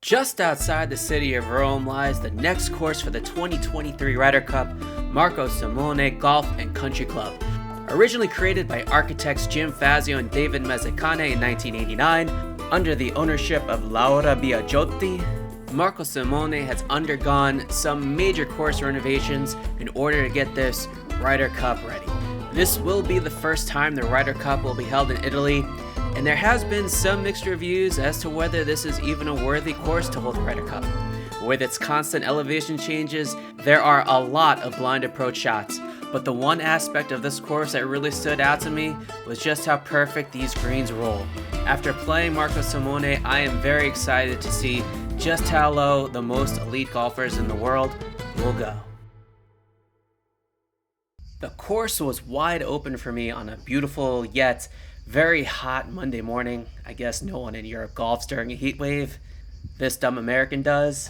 Just outside the city of Rome lies the next course for the 2023 Ryder Cup, Marco Simone Golf and Country Club. Originally created by architects Jim Fazio and David Mazzacane in 1989, under the ownership of Laura Biagiotti, Marco Simone has undergone some major course renovations in order to get this Ryder Cup ready. This will be the first time the Ryder Cup will be held in Italy, and there has been some mixed reviews as to whether this is even a worthy course to hold the Ryder Cup. With its constant elevation changes, there are a lot of blind approach shots, but the one aspect of this course that really stood out to me was just how perfect these greens roll. After playing Marco Simone, I am very excited to see just how low the most elite golfers in the world will go. The course was wide open for me on a beautiful yet very hot Monday morning. I guess no one in Europe golfs during a heat wave. This dumb American does.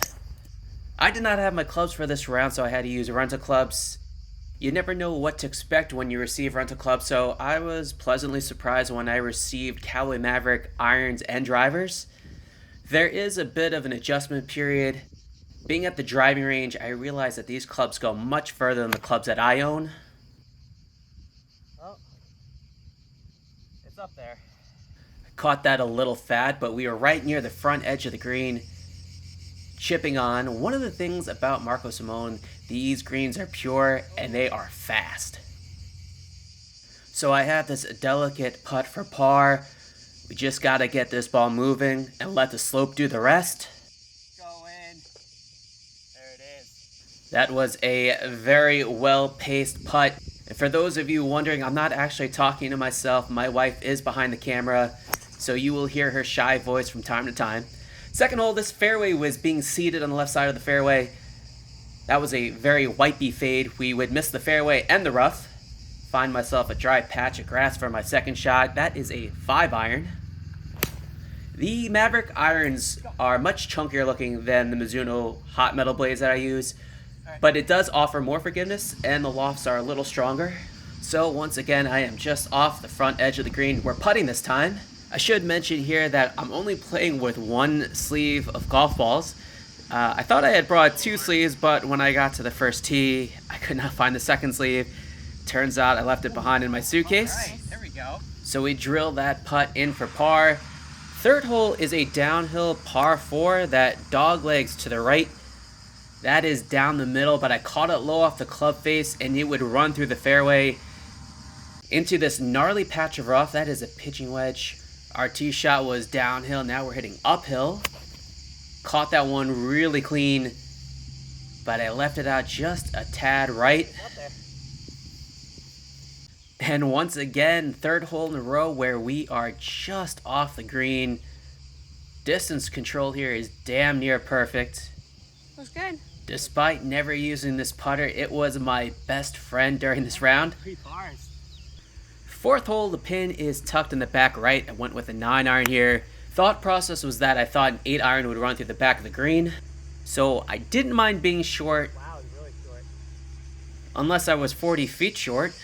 I did not have my clubs for this round, so I had to use rental clubs. You never know what to expect when you receive rental clubs, so I was pleasantly surprised when I received Callaway Maverick irons and drivers. There is a bit of an adjustment period. Being at the driving range, I realized that these clubs go much further than the clubs that I own. Up there. I caught that a little fat, but we were right near the front edge of the green, chipping on. One of the things about Marco Simone, these greens are pure and they are fast. So I have this delicate putt for par. We just got to get this ball moving and let the slope do the rest. Go in. There it is. That was a very well-paced putt. And for those of you wondering, I'm not actually talking to myself. My wife is behind the camera, so you will hear her shy voice from time to time. Second hole, this fairway was being seeded on the left side of the fairway. That was a very wipey fade. We would miss the fairway and the rough. Find myself a dry patch of grass for my second shot. That is a 5-iron. The Maverick irons are much chunkier looking than the Mizuno hot metal blades that I use, but it does offer more forgiveness, and the lofts are a little stronger. So once again, I am just off the front edge of the green. We're putting this time. I should mention here that I'm only playing with one sleeve of golf balls. I thought I had brought two sleeves, but when I got to the first tee, I could not find the second sleeve. Turns out I left it behind in my suitcase. All right, there we go. So we drill that putt in for par. Third hole is a downhill par 4 that dog legs to the right. That is down the middle, but I caught it low off the club face, and it would run through the fairway into this gnarly patch of rough. That is a pitching wedge. Our tee shot was downhill. Now we're hitting uphill. Caught that one really clean, but I left it out just a tad right. And once again, third hole in a row where we are just off the green. Distance control here is damn near perfect. Looks good. Despite never using this putter, it was my best friend during this round. 3 bars. Fourth hole, the pin is tucked in the back right. I went with a 9-iron here. Thought process was that I thought an 8-iron would run through the back of the green. So I didn't mind being short. Wow, it's really short. Unless I was 40 feet short.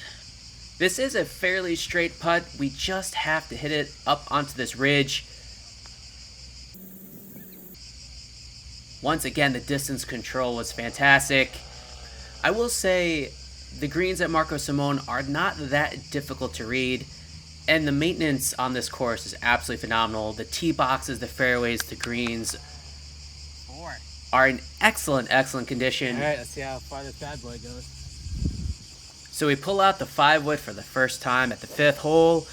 This is a fairly straight putt. We just have to hit it up onto this ridge. Once again, the distance control was fantastic. I will say the greens at Marco Simone are not that difficult to read, and the maintenance on this course is absolutely phenomenal. The tee boxes, the fairways, the greens are in excellent condition. All right, let's see how far this bad boy goes. So we pull out the 5-wood for the first time at the 5th hole.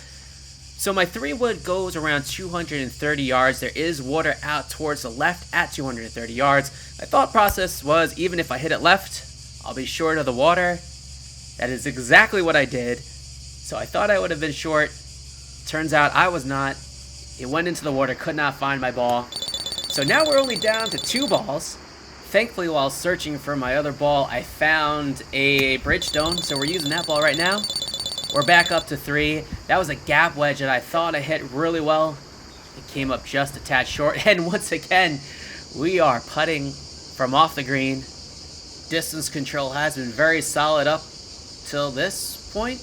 So my 3-wood goes around 230 yards. There is water out towards the left at 230 yards. My thought process was, even if I hit it left, I'll be short of the water. That is exactly what I did. So I thought I would have been short. Turns out I was not. It went into the water, could not find my ball. So now we're only down to 2 balls. Thankfully, while searching for my other ball, I found a Bridgestone. So we're using that ball right now. We're back up to 3. That was a gap wedge that I thought I hit really well. It came up just a tad short. And once again, we are putting from off the green. Distance control has been very solid up till this point.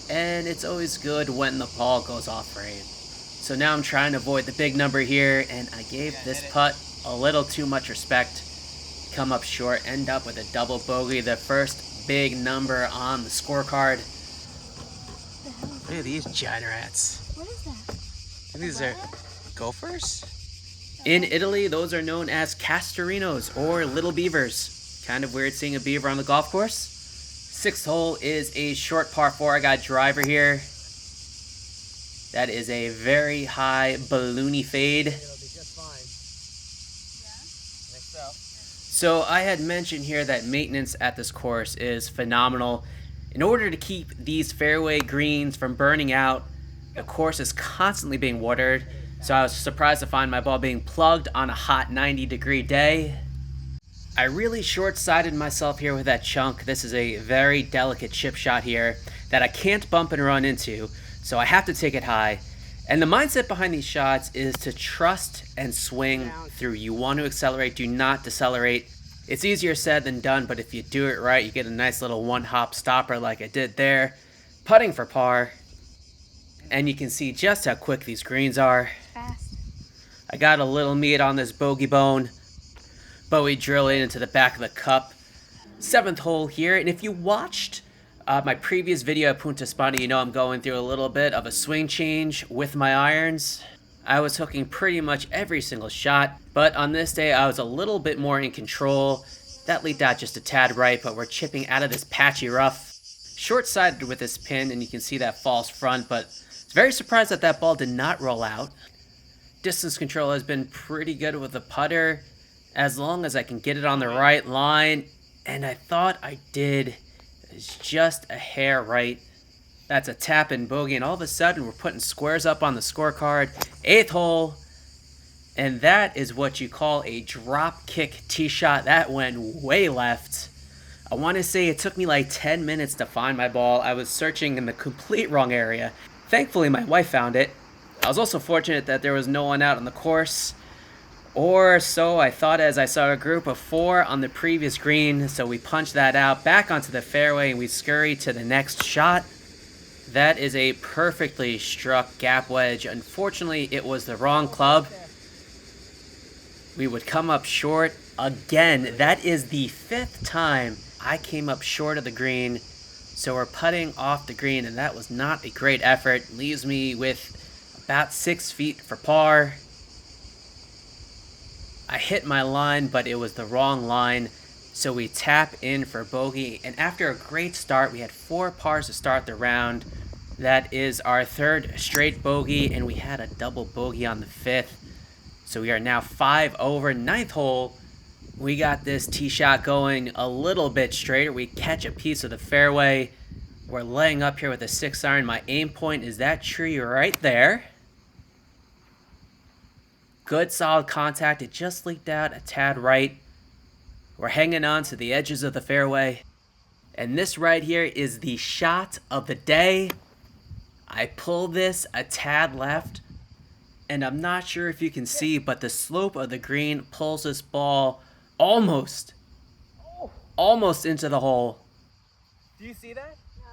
And it's always good when the ball goes off range. So now I'm trying to avoid the big number here, and I gave this putt a little too much respect. Come up short, end up with a double bogey, the first big number on the scorecard. Look at these giant rats. What is that? These are gophers? In Italy, those are known as castorinos, or little beavers. Kind of weird seeing a beaver on the golf course. Sixth hole is a short par 4. I got driver here. That is a very high balloony fade. It'll be just fine. Yeah? I think so. So I had mentioned here that maintenance at this course is phenomenal. In order to keep these fairway greens from burning out, the course is constantly being watered. So I was surprised to find my ball being plugged on a hot 90-degree day. I really short-sighted myself here with that chunk. This is a very delicate chip shot here that I can't bump and run into, so I have to take it high. And the mindset behind these shots is to trust and swing through. You want to accelerate, do not decelerate. It's easier said than done, but if you do it right, you get a nice little one-hop stopper like I did there. Putting for par. And you can see just how quick these greens are. Fast. I got a little meat on this bogey bone, but we drill it into the back of the cup. Seventh hole here, and if you watched my previous video at Punta Spani, you know I'm going through a little bit of a swing change with my irons. I was hooking pretty much every single shot, but on this day I was a little bit more in control. That leaked out just a tad right, but we're chipping out of this patchy rough. Short-sided with this pin, and you can see that false front, but I was very surprised that that ball did not roll out. Distance control has been pretty good with the putter, as long as I can get it on the right line, and I thought I did. It's just a hair right. That's a tap in bogey, and all of a sudden we're putting squares up on the scorecard. Eighth hole, and that is what you call a drop kick tee shot. That went way left. I want to say it took me like 10 minutes to find my ball. I was searching in the complete wrong area. Thankfully, my wife found it. I was also fortunate that there was no one out on the course. Or so I thought, as I saw a group of 4 on the previous green. So we punched that out back onto the fairway and we scurried to the next shot. That is a perfectly struck gap wedge. Unfortunately, it was the wrong club. We would come up short again. That is the 5th time I came up short of the green. So we're putting off the green, and that was not a great effort. Leaves me with about 6 feet for par. I hit my line, but it was the wrong line, so we tap in for bogey. And after a great start, we had 4 pars to start the round. That is our 3rd straight bogey, and we had a double bogey on the 5th. So we are now 5 over. 9th hole, we got this tee shot going a little bit straighter. We catch a piece of the fairway. We're laying up here with a 6-iron. My aim point is that tree right there. Good solid contact. It just leaked out a tad right. We're hanging on to the edges of the fairway. And this right here is the shot of the day. I pull this a tad left. And I'm not sure if you can see, but the slope of the green pulls this ball almost into the hole. Do you see that? No.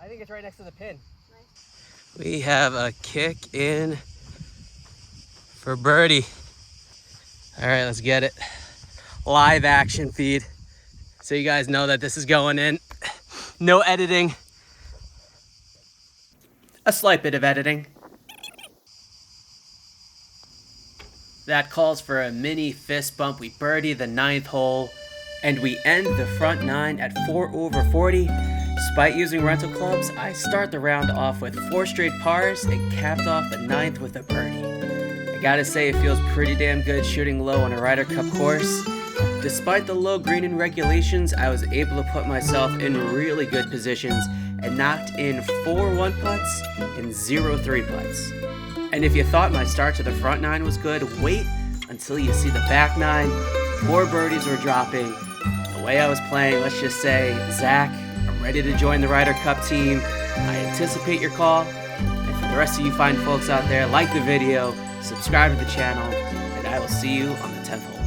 I think it's right next to the pin. Nice. We have a kick in for birdie. All right, let's get it. Live action feed. So you guys know that this is going in. No editing. A slight bit of editing. That calls for a mini fist bump. We birdie the 9th hole, and we end the front 9 at 4 over 40. Despite using rental clubs, I start the round off with 4 straight pars and capped off the 9th with a birdie. I gotta say, it feels pretty damn good shooting low on a Ryder Cup course. Despite the low green in regulations, I was able to put myself in really good positions and knocked in 4 1-putts and 0 3-putts. And if you thought my start to the front 9 was good, wait until you see the back 9. 4 birdies were dropping. The way I was playing, let's just say, Zach, I'm ready to join the Ryder Cup team. I anticipate your call. And for the rest of you fine folks out there, like the video, subscribe to the channel, and I will see you on the 10th hole.